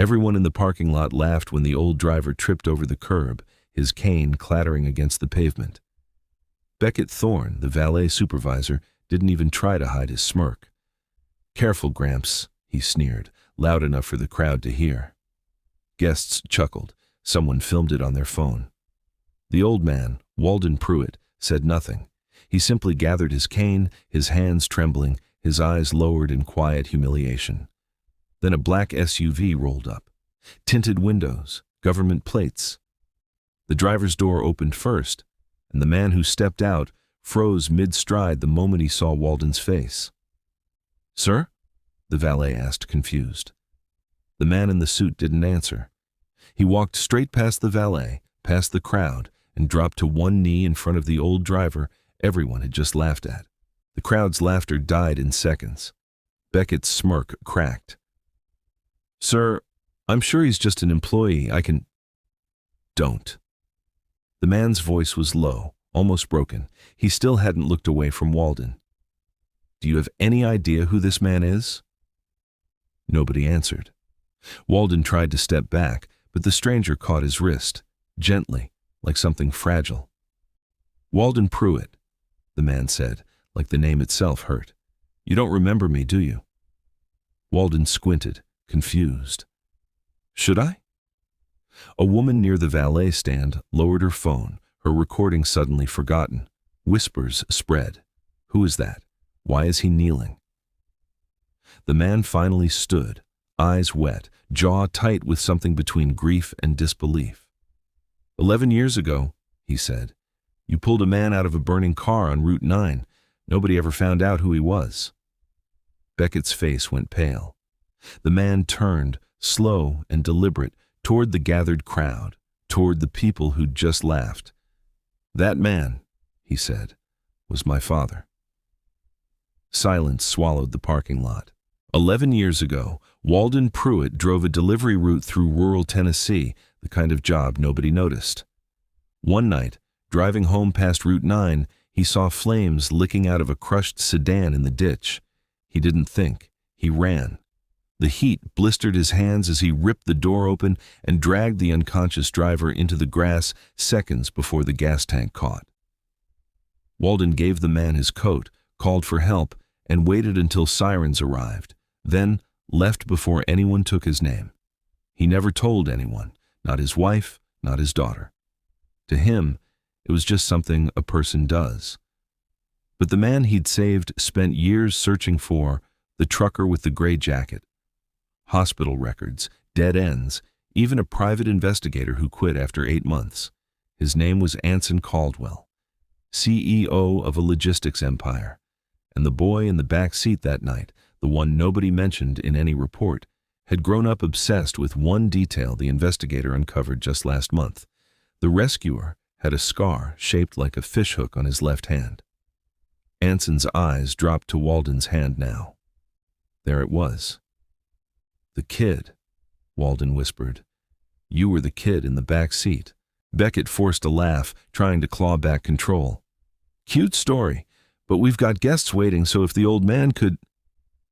Everyone in the parking lot laughed when the old driver tripped over the curb, his cane clattering against the pavement. Beckett Thorne, the valet supervisor, didn't even try to hide his smirk. "Careful, Gramps," he sneered, loud enough for the crowd to hear. Guests chuckled. Someone filmed it on their phone. The old man, Walden Pruitt, said nothing. He simply gathered his cane, his hands trembling, his eyes lowered in quiet humiliation. Then a black SUV rolled up. Tinted windows, government plates. The driver's door opened first, and the man who stepped out froze mid-stride the moment he saw Walden's face. "Sir?" the valet asked, confused. The man in the suit didn't answer. He walked straight past the valet, past the crowd, and dropped to one knee in front of the old driver everyone had just laughed at. The crowd's laughter died in seconds. Beckett's smirk cracked. "Sir, I'm sure he's just an employee. I can—" "Don't." The man's voice was low, almost broken. He still hadn't looked away from Walden. "Do you have any idea who this man is?" Nobody answered. Walden tried to step back, but the stranger caught his wrist, gently, like something fragile. "Walden Pruitt," the man said, like the name itself hurt. "You don't remember me, do you?" Walden squinted, confused. "Should I?" A woman near the valet stand lowered her phone, her recording suddenly forgotten. Whispers spread. "Who is that? Why is he kneeling?" The man finally stood, eyes wet, jaw tight with something between grief and disbelief. 11 years ago, he said, you pulled a man out of a burning car on Route 9. Nobody ever found out who he was." Beckett's face went pale. The man turned, slow and deliberate, toward the gathered crowd, toward the people who'd just laughed. "That man," he said, "was my father." Silence swallowed the parking lot. 11 years ago, Walden Pruitt drove a delivery route through rural Tennessee, the kind of job nobody noticed. One night, driving home past Route 9, he saw flames licking out of a crushed sedan in the ditch. He didn't think. He ran. The heat blistered his hands as he ripped the door open and dragged the unconscious driver into the grass seconds before the gas tank caught. Walden gave the man his coat, called for help, and waited until sirens arrived, then left before anyone took his name. He never told anyone, not his wife, not his daughter. To him, it was just something a person does. But the man he'd saved spent years searching for, the trucker with the gray jacket. Hospital records, dead ends, even a private investigator who quit after 8 months. His name was Anson Caldwell, CEO of a logistics empire. And the boy in the back seat that night, the one nobody mentioned in any report, had grown up obsessed with one detail the investigator uncovered just last month. The rescuer had a scar shaped like a fishhook on his left hand. Anson's eyes dropped to Walden's hand now. There it was. "The kid," Walden whispered. "You were the kid in the back seat." Beckett forced a laugh, trying to claw back control. "Cute story, but we've got guests waiting, so if the old man could—"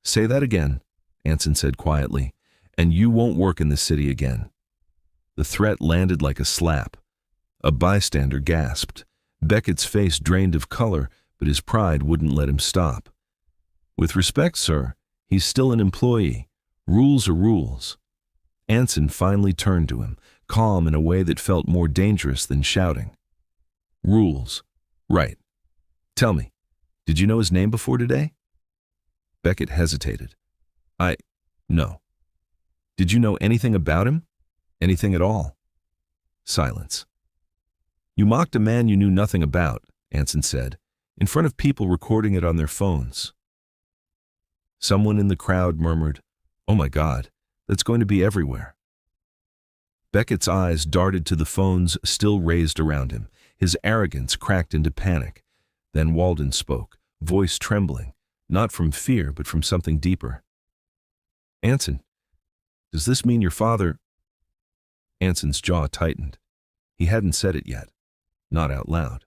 "Say that again," Anson said quietly, "and you won't work in the city again." The threat landed like a slap. A bystander gasped. Beckett's face drained of color, but his pride wouldn't let him stop. "With respect, sir, he's still an employee. Rules are rules." Anson finally turned to him, calm in a way that felt more dangerous than shouting. "Rules. Right. Tell me, did you know his name before today?" Beckett hesitated. No. "Did you know anything about him? Anything at all?" Silence. "You mocked a man you knew nothing about," Anson said, "in front of people recording it on their phones." Someone in the crowd murmured, "Oh my God, that's going to be everywhere." Beckett's eyes darted to the phones still raised around him. His arrogance cracked into panic. Then Walden spoke, voice trembling, not from fear but from something deeper. "Anson, does this mean your father—" Anson's jaw tightened. He hadn't said it yet, not out loud.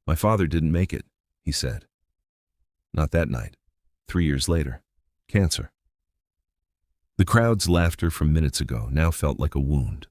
"My father didn't make it," he said. "Not that night. 3 years later. Cancer." The crowd's laughter from minutes ago now felt like a wound.